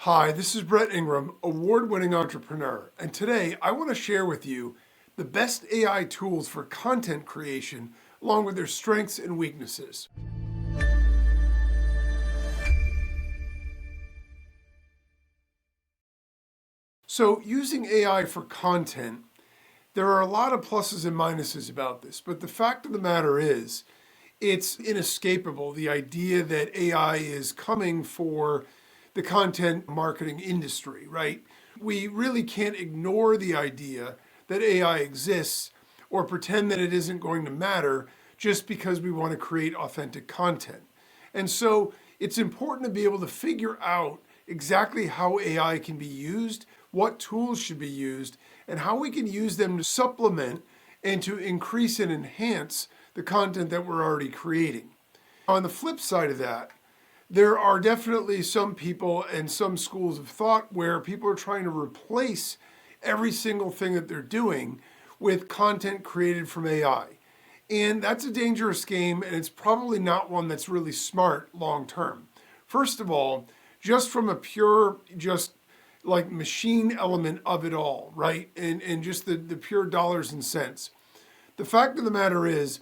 Hi, this is Brett Ingram, award-winning entrepreneur, and today I want to share with you the best AI tools for content creation along with their strengths and weaknesses. So using AI for content, there are a lot of pluses and minuses about this, but the fact of the matter is, it's inescapable, the idea that AI is coming for the content marketing industry, right? We really can't ignore the idea that AI exists or pretend that it isn't going to matter just because we want to create authentic content. And so it's important to be able to figure out exactly how AI can be used, what tools should be used, and how we can use them to supplement and to increase and enhance the content that we're already creating. On the flip side of that, there are definitely some people and some schools of thought where people are trying to replace every single thing that they're doing with content created from AI. And that's a dangerous game, and it's probably not one that's really smart long term. First of all, just from a pure, just like machine element of it all, right? And just the pure dollars and cents. The fact of the matter is,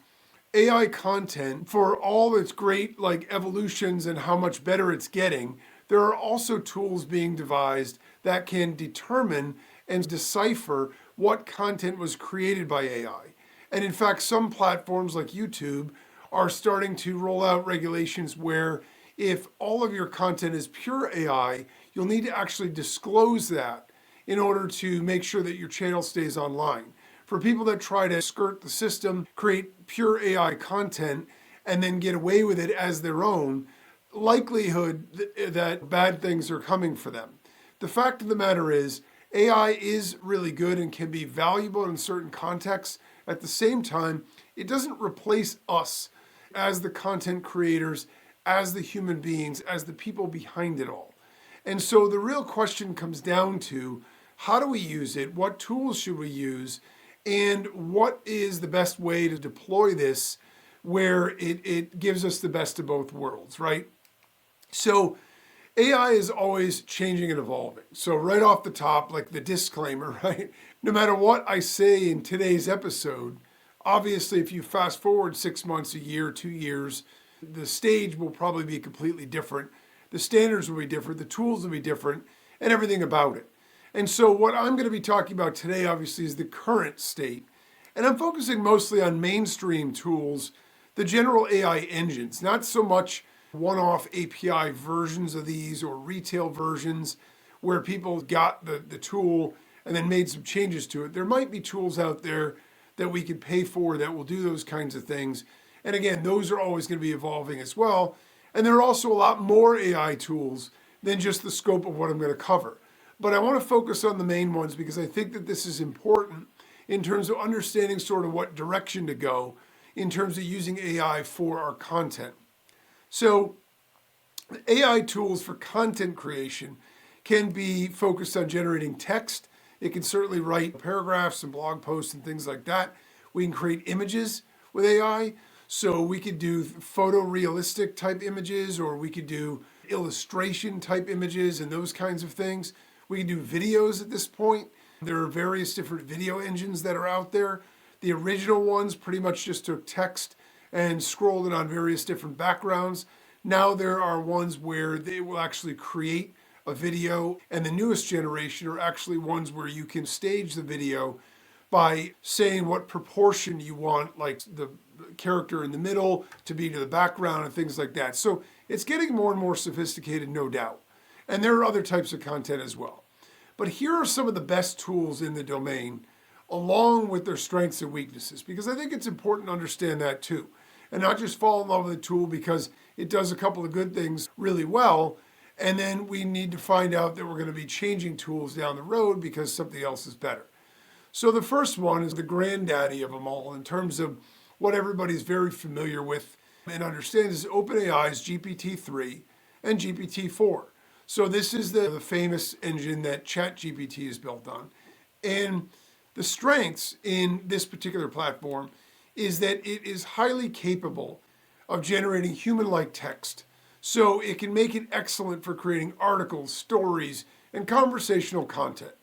AI content, for all its great like evolutions and how much better it's getting, there are also tools being devised that can determine and decipher what content was created by AI. And in fact, some platforms like YouTube are starting to roll out regulations where if all of your content is pure AI, you'll need to actually disclose that in order to make sure that your channel stays online. For people that try to skirt the system, create pure AI content, and then get away with it as their own, likelihood that bad things are coming for them. The fact of the matter is, AI is really good and can be valuable in certain contexts. At the same time, it doesn't replace us as the content creators, as the human beings, as the people behind it all. And so the real question comes down to, how do we use it? What tools should we use? And what is the best way to deploy this where it gives us the best of both worlds, right? So AI is always changing and evolving. So right off the top, like the disclaimer, right? No matter what I say in today's episode, obviously if you fast forward 6 months, a year, 2 years, the stage will probably be completely different. The standards will be different, the tools will be different, and everything about it. And so what I'm going to be talking about today, obviously, is the current state. And I'm focusing mostly on mainstream tools, the general AI engines, not so much one-off API versions of these or retail versions where people got the tool and then made some changes to it. There might be tools out there that we could pay for that will do those kinds of things. And again, those are always going to be evolving as well. And there are also a lot more AI tools than just the scope of what I'm going to cover. But I want to focus on the main ones because I think that this is important in terms of understanding sort of what direction to go in terms of using AI for our content. So AI tools for content creation can be focused on generating text. It can certainly write paragraphs and blog posts and things like that. We can create images with AI. So we could do photorealistic type images, or we could do illustration type images and those kinds of things. We can do videos at this point. There are various different video engines that are out there. The original ones pretty much just took text and scrolled it on various different backgrounds. Now there are ones where they will actually create a video, and the newest generation are actually ones where you can stage the video by saying what proportion you want, like the character in the middle to be to the background and things like that. So it's getting more and more sophisticated, no doubt. And there are other types of content as well. But here are some of the best tools in the domain, along with their strengths and weaknesses, because I think it's important to understand that too. And not just fall in love with the tool because it does a couple of good things really well, and then we need to find out that we're going to be changing tools down the road because something else is better. So the first one is the granddaddy of them all in terms of what everybody's very familiar with and understands is OpenAI's GPT-3 and GPT-4. So this is the famous engine that ChatGPT is built on. And the strengths in this particular platform is that it is highly capable of generating human-like text. So it can make it excellent for creating articles, stories, and conversational content.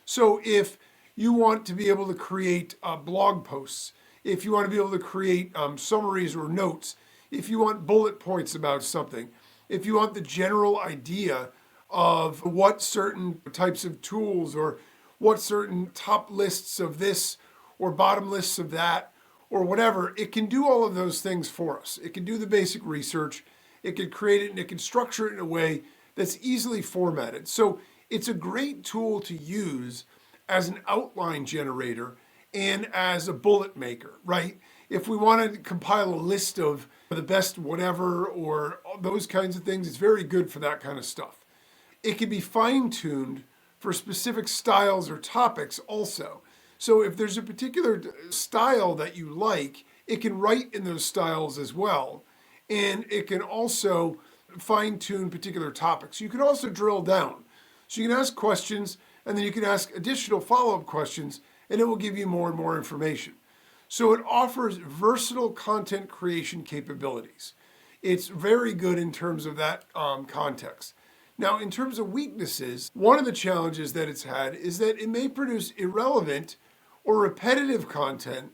So if you want to be able to create blog posts, if you want to be able to create summaries or notes, if you want bullet points about something, if you want the general idea of what certain types of tools or what certain top lists of this or bottom lists of that or whatever, it can do all of those things for us. It can do the basic research, it can create it, and it can structure it in a way that's easily formatted. So it's a great tool to use as an outline generator and as a bullet maker, right? If we want to compile a list of the best whatever or those kinds of things, it's very good for that kind of stuff. It can be fine-tuned for specific styles or topics also. So if there's a particular style that you like, it can write in those styles as well. And it can also fine-tune particular topics. You can also drill down. So you can ask questions, and then you can ask additional follow-up questions, and it will give you more and more information. So it offers versatile content creation capabilities. It's very good in terms of that context. Now, in terms of weaknesses, one of the challenges that it's had is that it may produce irrelevant or repetitive content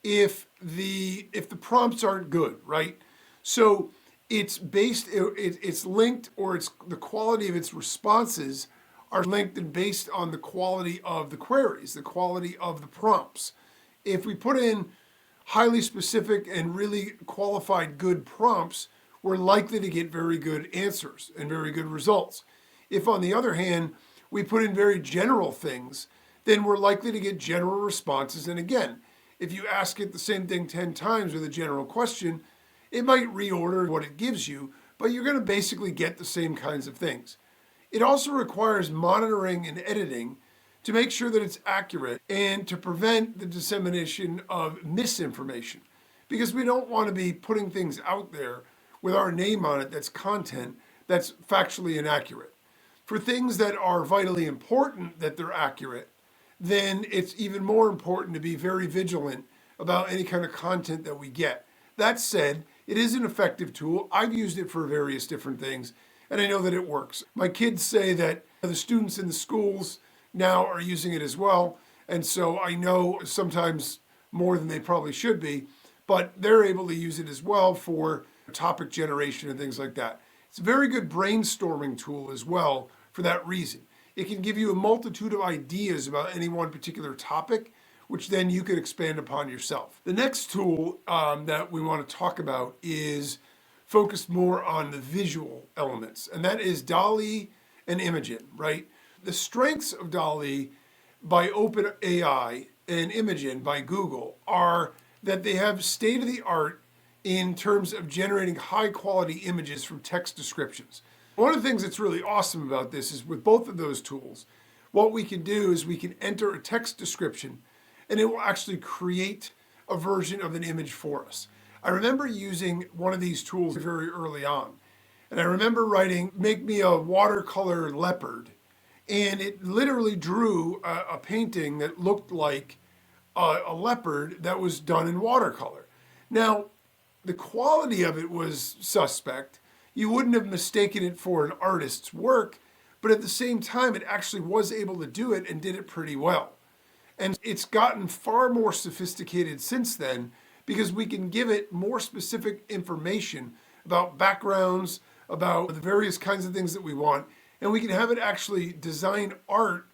if the prompts aren't good, right? So it's linked, or the quality of its responses are linked and based on the quality of the queries, the quality of the prompts. If we put in highly specific and really qualified good prompts, we're likely to get very good answers and very good results. If, on the other hand, we put in very general things, then we're likely to get general responses. And again, if you ask it the same thing 10 times with a general question, it might reorder what it gives you, but you're going to basically get the same kinds of things. It also requires monitoring and editing to make sure that it's accurate and to prevent the dissemination of misinformation, because we don't want to be putting things out there with our name on it that's content that's factually inaccurate. For things that are vitally important that they're accurate, then it's even more important to be very vigilant about any kind of content that we get. That said, it is an effective tool. I've used it for various different things, and I know that it works. My kids say that the students in the schools now are using it as well, and so I know sometimes more than they probably should be, but they're able to use it as well for topic generation and things like that. It's a very good brainstorming tool as well for that reason. It can give you a multitude of ideas about any one particular topic, which then you could expand upon yourself. The next tool that we want to talk about is focused more on the visual elements, and that is DALL-E and Imagen, right? The strengths of DALL-E by OpenAI and Imagen by Google are that they have state-of-the-art in terms of generating high-quality images from text descriptions. One of the things that's really awesome about this is with both of those tools, what we can do is we can enter a text description and it will actually create a version of an image for us. I remember using one of these tools very early on, and I remember writing, make me a watercolor leopard, and it literally drew a painting that looked like a leopard that was done in watercolor. Now, the quality of it was suspect. You wouldn't have mistaken it for an artist's work, but at the same time, it actually was able to do it and did it pretty well. And it's gotten far more sophisticated since then because we can give it more specific information about backgrounds, about the various kinds of things that we want, and we can have it actually design art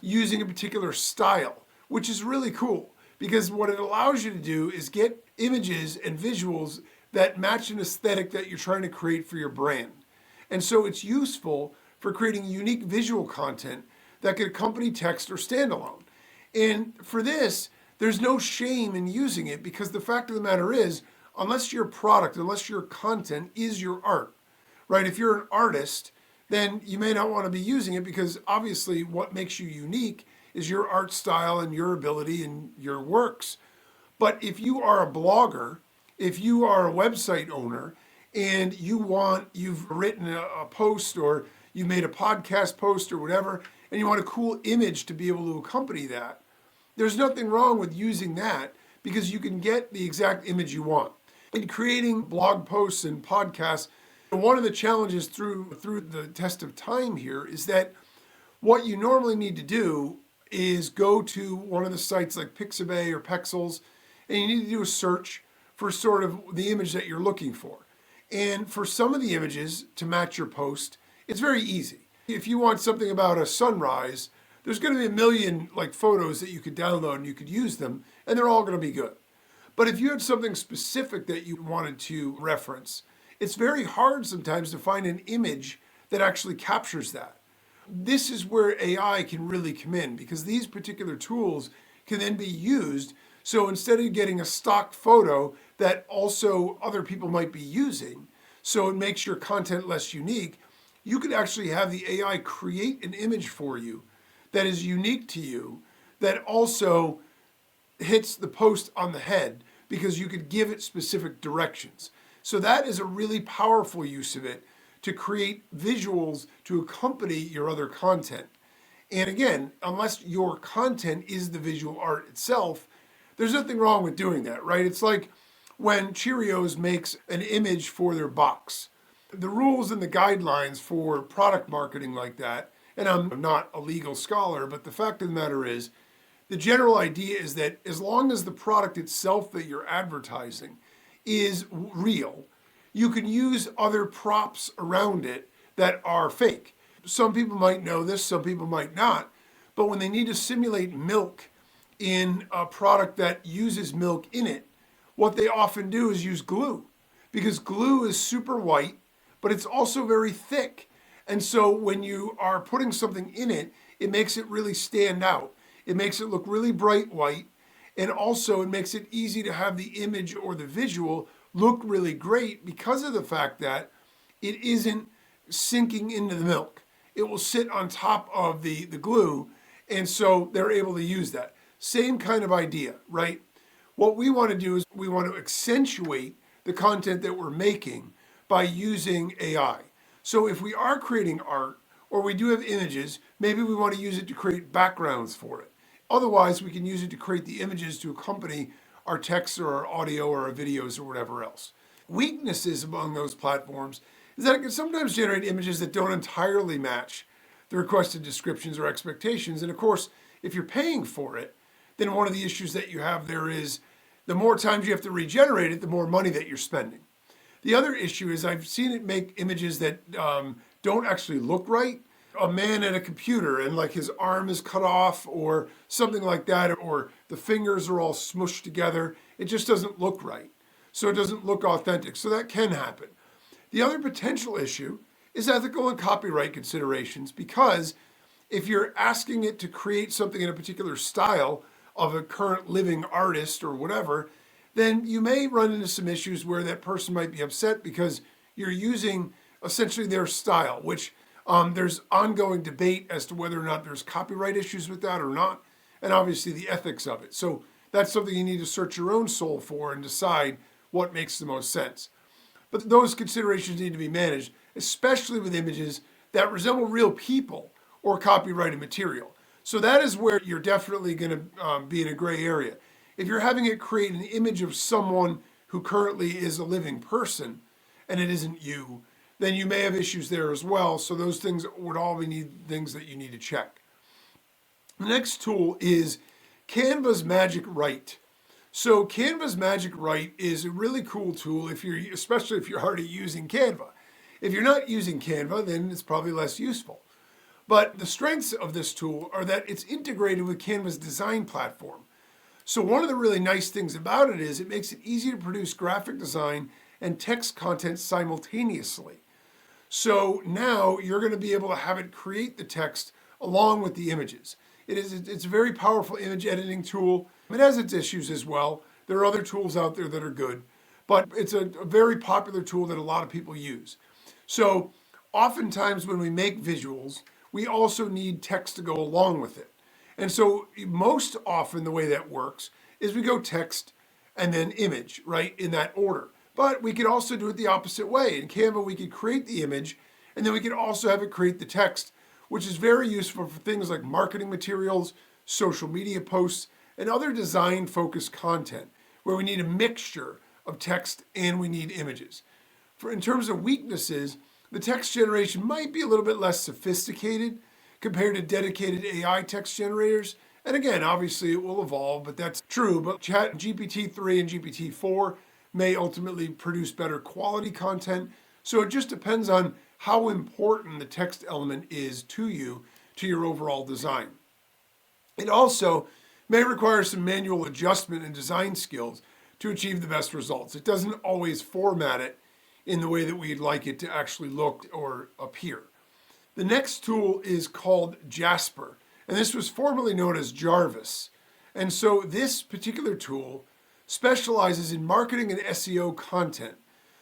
using a particular style, which is really cool because what it allows you to do is get images and visuals that match an aesthetic that you're trying to create for your brand. And so it's useful for creating unique visual content that could accompany text or standalone. And for this, there's no shame in using it because the fact of the matter is, unless your product, unless your content is your art, right? If you're an artist, then you may not want to be using it because obviously what makes you unique is your art style and your ability and your works. But if you are a blogger, if you are a website owner and you've written a post or you made a podcast post or whatever, and you want a cool image to be able to accompany that, there's nothing wrong with using that because you can get the exact image you want. In creating blog posts and podcasts, One of the challenges through the test of time here is that what you normally need to do is go to one of the sites like Pixabay or Pexels, and you need to do a search for sort of the image that you're looking for. And for some of the images to match your post, it's very easy. If you want something about a sunrise, there's going to be a million like photos that you could download and you could use them, and they're all going to be good. But if you had something specific that you wanted to reference, it's very hard sometimes to find an image that actually captures that. This is where AI can really come in, because these particular tools can then be used. So instead of getting a stock photo that also other people might be using, so it makes your content less unique, you could actually have the AI create an image for you that is unique to you, that also hits the post on the head, because you could give it specific directions. So that is a really powerful use of it to create visuals to accompany your other content. And again, unless your content is the visual art itself, there's nothing wrong with doing that, right? It's like when Cheerios makes an image for their box. The rules and the guidelines for product marketing like that, and I'm not a legal scholar, but the fact of the matter is, the general idea is that as long as the product itself that you're advertising is real, you can use other props around it that are fake. Some people might know this, some people might not, but when they need to simulate milk in a product that uses milk in it, what they often do is use glue, because glue is super white, but it's also very thick. And so when you are putting something in it, it makes it really stand out. It makes it look really bright white, and also it makes it easy to have the image or the visual look really great because of the fact that it isn't sinking into the milk. It will sit on top of the glue, and so they're able to use that. Same kind of idea, right? What we want to do is we want to accentuate the content that we're making by using AI. So if we are creating art, or we do have images, maybe we want to use it to create backgrounds for it. Otherwise, we can use it to create the images to accompany our text or our audio or our videos or whatever else. Weaknesses among those platforms is that it can sometimes generate images that don't entirely match the requested descriptions or expectations. And of course, if you're paying for it, then one of the issues that you have there is the more times you have to regenerate it, the more money that you're spending. The other issue is I've seen it make images that don't actually look right. A man at a computer and like his arm is cut off or something like that, or the fingers are all smushed together. It just doesn't look right. So it doesn't look authentic. So that can happen. The other potential issue is ethical and copyright considerations, because if you're asking it to create something in a particular style of a current living artist or whatever, then you may run into some issues where that person might be upset because you're using essentially their style, which there's ongoing debate as to whether or not there's copyright issues with that or not, and obviously the ethics of it. So that's something you need to search your own soul for and decide what makes the most sense. But those considerations need to be managed, especially with images that resemble real people or copyrighted material. So that is where you're definitely going to be in a gray area. If you're having it create an image of someone who currently is a living person and it isn't you, then you may have issues there as well. So those things would all be things that you need to check. The next tool is Canva's Magic Write. So Canva's Magic Write is a really cool tool especially if you're already using Canva. If you're not using Canva, then it's probably less useful. But the strengths of this tool are that it's integrated with Canva's design platform. So one of the really nice things about it is it makes it easy to produce graphic design and text content simultaneously. So now you're going to be able to have it create the text along with the images. It's a very powerful image editing tool. It has its issues as well. There are other tools out there that are good, but it's a very popular tool that a lot of people use. So oftentimes when we make visuals, we also need text to go along with it. And so most often the way that works is we go text and then image, right, in that order. But we could also do it the opposite way. In Canva, we could create the image, and then we could also have it create the text, which is very useful for things like marketing materials, social media posts, and other design-focused content, where we need a mixture of text and we need images. In terms of weaknesses, the text generation might be a little bit less sophisticated compared to dedicated AI text generators. And again, obviously it will evolve, but that's true. But Chat GPT-3 and GPT-4 may ultimately produce better quality content. So it just depends on how important the text element is to you, to your overall design. It also may require some manual adjustment and design skills to achieve the best results. It doesn't always format it in the way that we'd like it to actually look or appear. The next tool is called Jasper, and this was formerly known as Jarvis. And so this particular tool specializes in marketing and SEO content.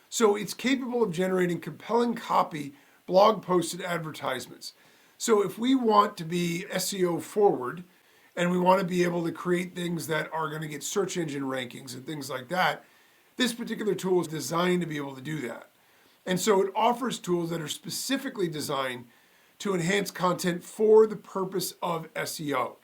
So it's capable of generating compelling copy, blog posts, and advertisements. So if we want to be SEO forward and we want to be able to create things that are going to get search engine rankings and things like that, this particular tool is designed to be able to do that. And so it offers tools that are specifically designed to enhance content for the purpose of SEO.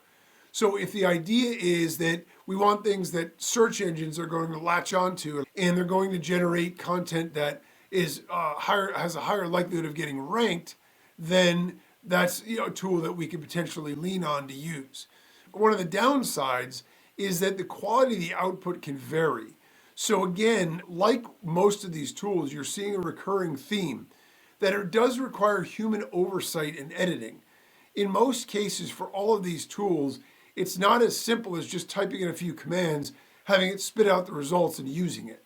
So if the idea is that we want things that search engines are going to latch onto and they're going to generate content that is has a higher likelihood of getting ranked, then that's a tool that we could potentially lean on to use. One of the downsides is that the quality of the output can vary. So again, like most of these tools, you're seeing a recurring theme that it does require human oversight and editing. In most cases, for all of these tools, it's not as simple as just typing in a few commands, having it spit out the results and using it.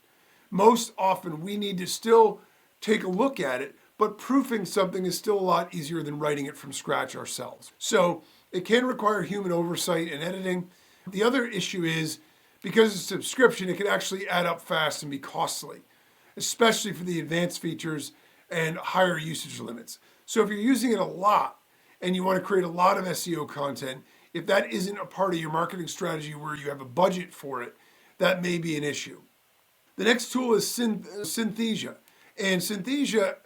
Most often, we need to still take a look at it, but proofing something is still a lot easier than writing it from scratch ourselves. So it can require human oversight and editing. The other issue is, because it's a subscription, it can actually add up fast and be costly, especially for the advanced features and higher usage limits. So if you're using it a lot and you want to create a lot of SEO content, if that isn't a part of your marketing strategy where you have a budget for it, that may be an issue. The next tool is Synthesia. And Synthesia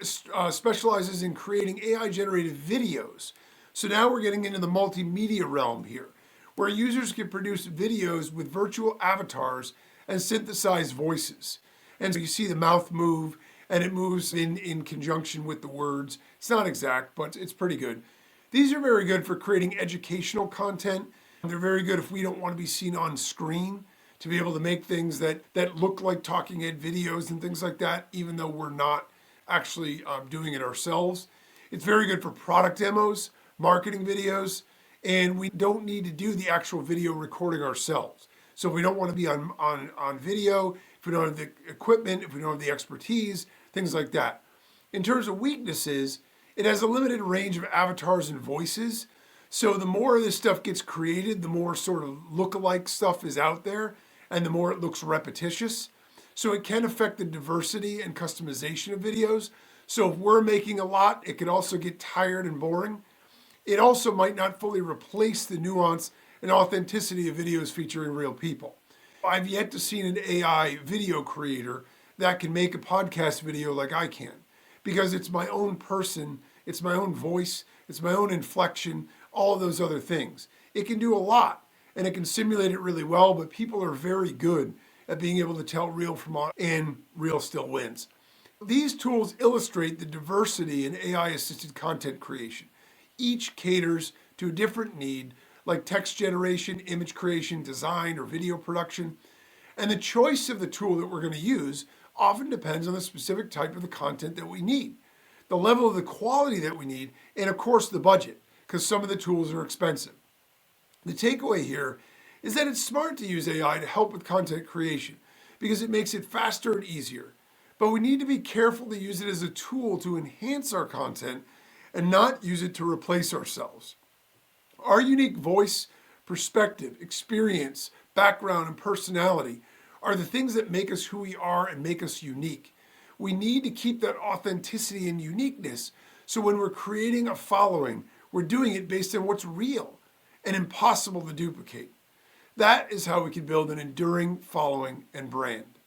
specializes in creating AI-generated videos. So now we're getting into the multimedia realm here, where users can produce videos with virtual avatars and synthesize voices. And so you see the mouth move, and it moves in conjunction with the words. It's not exact, but it's pretty good. These are very good for creating educational content. They're very good if we don't want to be seen on screen, to be able to make things that look like talking head videos and things like that, even though we're not actually doing it ourselves. It's very good for product demos, marketing videos, and we don't need to do the actual video recording ourselves. So if we don't want to be on video, if we don't have the equipment, if we don't have the expertise, things like that. In terms of weaknesses, it has a limited range of avatars and voices. So the more of this stuff gets created, the more sort of look-alike stuff is out there, and the more it looks repetitious. So it can affect the diversity and customization of videos. So if we're making a lot, it can also get tired and boring. It also might not fully replace the nuance and authenticity of videos featuring real people. I've yet to see an AI video creator that can make a podcast video like I can, because it's my own person, it's my own voice, it's my own inflection, all of those other things. It can do a lot, and it can simulate it really well, but people are very good at being able to tell real from art, and real still wins. These tools illustrate the diversity in AI-assisted content creation. Each caters to a different need, like text generation, image creation, design, or video production. And the choice of the tool that we're going to use often depends on the specific type of the content that we need, the level of the quality that we need, and of course the budget, because some of the tools are expensive. The takeaway here is that it's smart to use AI to help with content creation because it makes it faster and easier. But we need to be careful to use it as a tool to enhance our content and not use it to replace ourselves. Our unique voice, perspective, experience, background, and personality are the things that make us who we are and make us unique. We need to keep that authenticity and uniqueness, so when we're creating a following, we're doing it based on what's real and impossible to duplicate. That is how we can build an enduring following and brand.